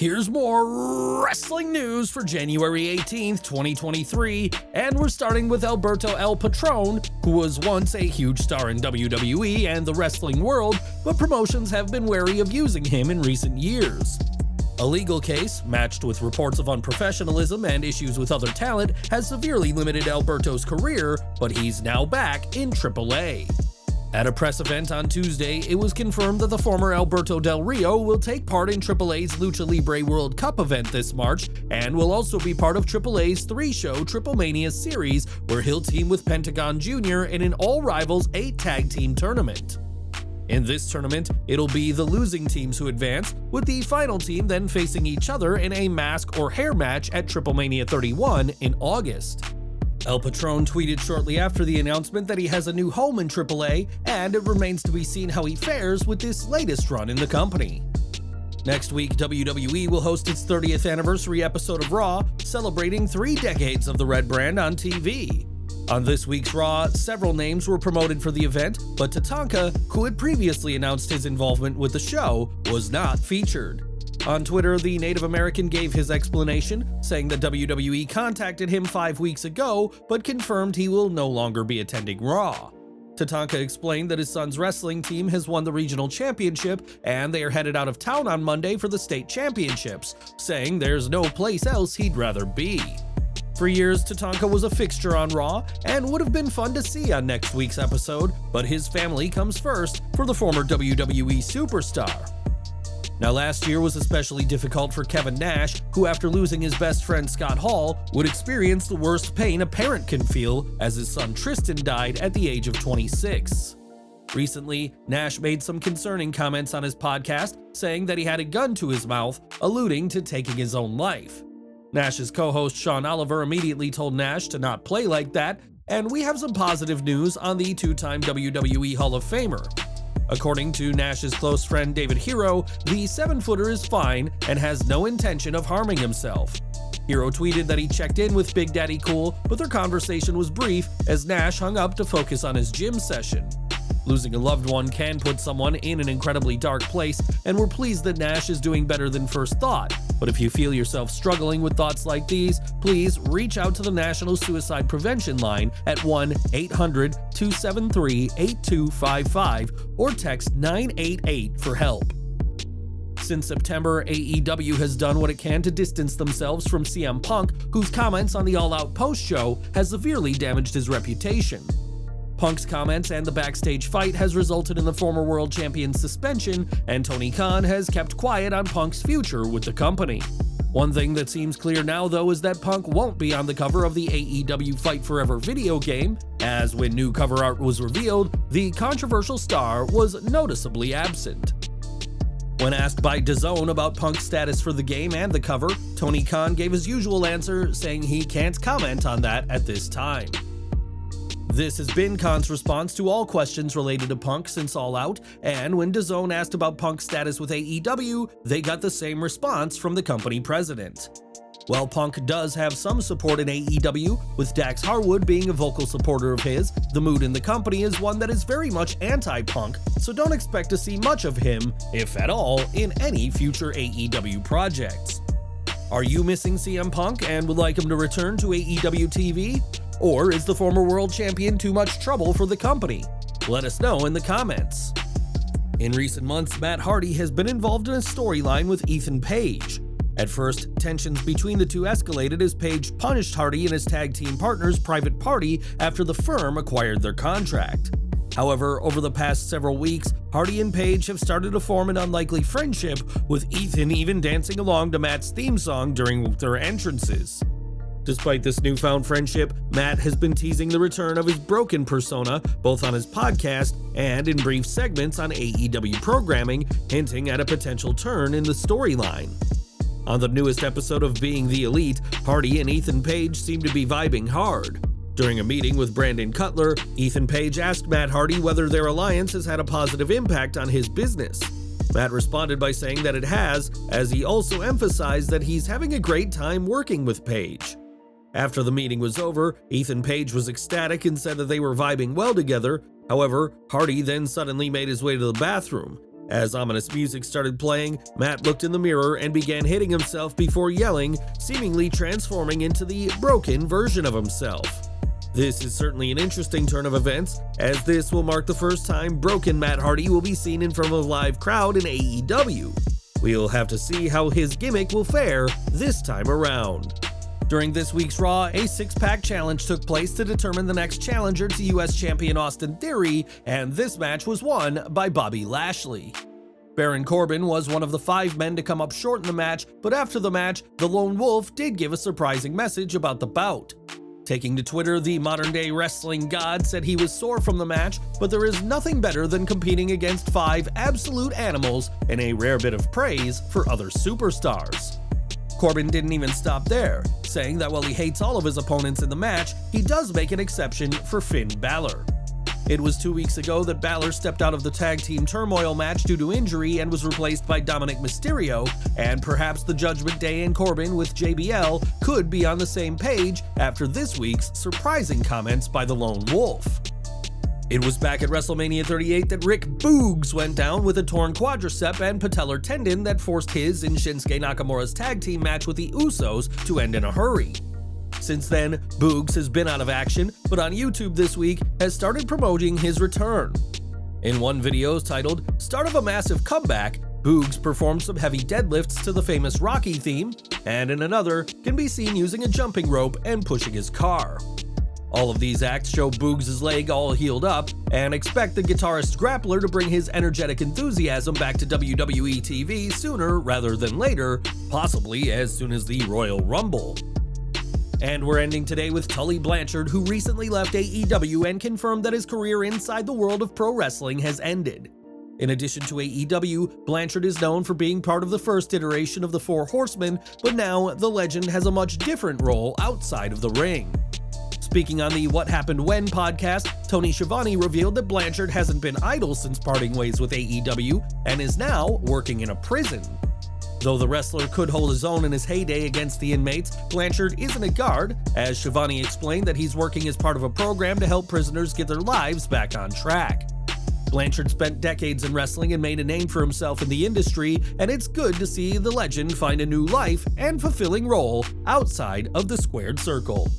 Here's more wrestling news for January 18th, 2023, and we're starting with Alberto El Patron, who was once a huge star in WWE and the wrestling world, but promotions have been wary of using him in recent years. A legal case, matched with reports of unprofessionalism and issues with other talent, has severely limited Alberto's career, but he's now back in AAA. At a press event on Tuesday, it was confirmed that the former Alberto Del Rio will take part in AAA's Lucha Libre World Cup event this March and will also be part of AAA's three-show Triple Mania series, where he'll team with Pentagon Jr. in an all-rivals 8-tag team tournament. In this tournament, it'll be the losing teams who advance, with the final team then facing each other in a mask or hair match at Triple Mania 31 in August. El Patron tweeted shortly after the announcement that he has a new home in AAA, and it remains to be seen how he fares with this latest run in the company. Next week, WWE will host its 30th anniversary episode of Raw, celebrating 3 decades of the Red brand on TV. On this week's Raw, several names were promoted for the event, but Tatanka, who had previously announced his involvement with the show, was not featured. On Twitter, the Native American gave his explanation, saying that WWE contacted him 5 weeks ago, but confirmed he will no longer be attending Raw. Tatanka explained that his son's wrestling team has won the regional championship, and they are headed out of town on Monday for the state championships, saying there's no place else he'd rather be. For years, Tatanka was a fixture on Raw, and would have been fun to see on next week's episode, but his family comes first for the former WWE superstar. Now, last year was especially difficult for Kevin Nash, who after losing his best friend Scott Hall, would experience the worst pain a parent can feel as his son Tristan died at the age of 26. Recently, Nash made some concerning comments on his podcast, saying that he had a gun to his mouth, alluding to taking his own life. Nash's co-host Sean Oliver immediately told Nash to not play like that, and we have some positive news on the 2-time WWE Hall of Famer. According to Nash's close friend David Hero, the 7-footer is fine and has no intention of harming himself. Hero tweeted that he checked in with Big Daddy Cool, but their conversation was brief as Nash hung up to focus on his gym session. Losing a loved one can put someone in an incredibly dark place, and we're pleased that Nash is doing better than first thought. But if you feel yourself struggling with thoughts like these, please reach out to the National Suicide Prevention Line at 1-800-273-8255 or text 988 for help. Since September, AEW has done what it can to distance themselves from CM Punk, whose comments on the All Out post-show has severely damaged his reputation. Punk's comments and the backstage fight has resulted in the former world champion's suspension, and Tony Khan has kept quiet on Punk's future with the company. One thing that seems clear now, though, is that Punk won't be on the cover of the AEW Fight Forever video game, as when new cover art was revealed, the controversial star was noticeably absent. When asked by DAZN about Punk's status for the game and the cover, Tony Khan gave his usual answer, saying he can't comment on that at this time. This has been Khan's response to all questions related to Punk since All Out, and when DAZN asked about Punk's status with AEW, they got the same response from the company president. While Punk does have some support in AEW, with Dax Harwood being a vocal supporter of his, the mood in the company is one that is very much anti-Punk, so don't expect to see much of him, if at all, in any future AEW projects. Are you missing CM Punk and would like him to return to AEW TV? Or is the former world champion too much trouble for the company? Let us know in the comments. In recent months, Matt Hardy has been involved in a storyline with Ethan Page. At first, tensions between the two escalated as Page punished Hardy and his tag team partner's Private Party after the firm acquired their contract. However, over the past several weeks, Hardy and Page have started to form an unlikely friendship, with Ethan even dancing along to Matt's theme song during their entrances. Despite this newfound friendship, Matt has been teasing the return of his broken persona, both on his podcast and in brief segments on AEW programming, hinting at a potential turn in the storyline. On the newest episode of Being the Elite, Hardy and Ethan Page seem to be vibing hard. During a meeting with Brandon Cutler, Ethan Page asked Matt Hardy whether their alliance has had a positive impact on his business. Matt responded by saying that it has, as he also emphasized that he's having a great time working with Page. After the meeting was over, Ethan Page was ecstatic and said that they were vibing well together. However, Hardy then suddenly made his way to the bathroom. As ominous music started playing, Matt looked in the mirror and began hitting himself before yelling, seemingly transforming into the broken version of himself. This is certainly an interesting turn of events, as this will mark the first time broken Matt Hardy will be seen in front of a live crowd in AEW. We'll have to see how his gimmick will fare this time around. During this week's Raw, a six-pack challenge took place to determine the next challenger to US Champion Austin Theory, and this match was won by Bobby Lashley. Baron Corbin was one of the 5 men to come up short in the match, but after the match, the Lone Wolf did give a surprising message about the bout. Taking to Twitter, the modern-day wrestling god said he was sore from the match, but there is nothing better than competing against 5 absolute animals, and a rare bit of praise for other superstars. Corbin didn't even stop there, saying that while he hates all of his opponents in the match, he does make an exception for Finn Balor. It was 2 weeks ago that Balor stepped out of the tag team turmoil match due to injury and was replaced by Dominic Mysterio, and perhaps the Judgment Day and Corbin with JBL could be on the same page after this week's surprising comments by the Lone Wolf. It was back at WrestleMania 38 that Rick Boogs went down with a torn quadricep and patellar tendon that forced his and Shinsuke Nakamura's tag team match with the Usos to end in a hurry. Since then, Boogs has been out of action, but on YouTube this week has started promoting his return. In one video titled "Start of a Massive Comeback," Boogs performed some heavy deadlifts to the famous Rocky theme, and in another can be seen using a jumping rope and pushing his car. All of these acts show Boogs' leg all healed up, and expect the guitarist Grappler to bring his energetic enthusiasm back to WWE TV sooner rather than later, possibly as soon as the Royal Rumble. And we're ending today with Tully Blanchard, who recently left AEW and confirmed that his career inside the world of pro wrestling has ended. In addition to AEW, Blanchard is known for being part of the first iteration of the Four Horsemen, but now the legend has a much different role outside of the ring. Speaking on the What Happened When podcast, Tony Schiavone revealed that Blanchard hasn't been idle since parting ways with AEW and is now working in a prison. Though the wrestler could hold his own in his heyday against the inmates, Blanchard isn't a guard, as Schiavone explained that he's working as part of a program to help prisoners get their lives back on track. Blanchard spent decades in wrestling and made a name for himself in the industry, and it's good to see the legend find a new life and fulfilling role outside of the squared circle.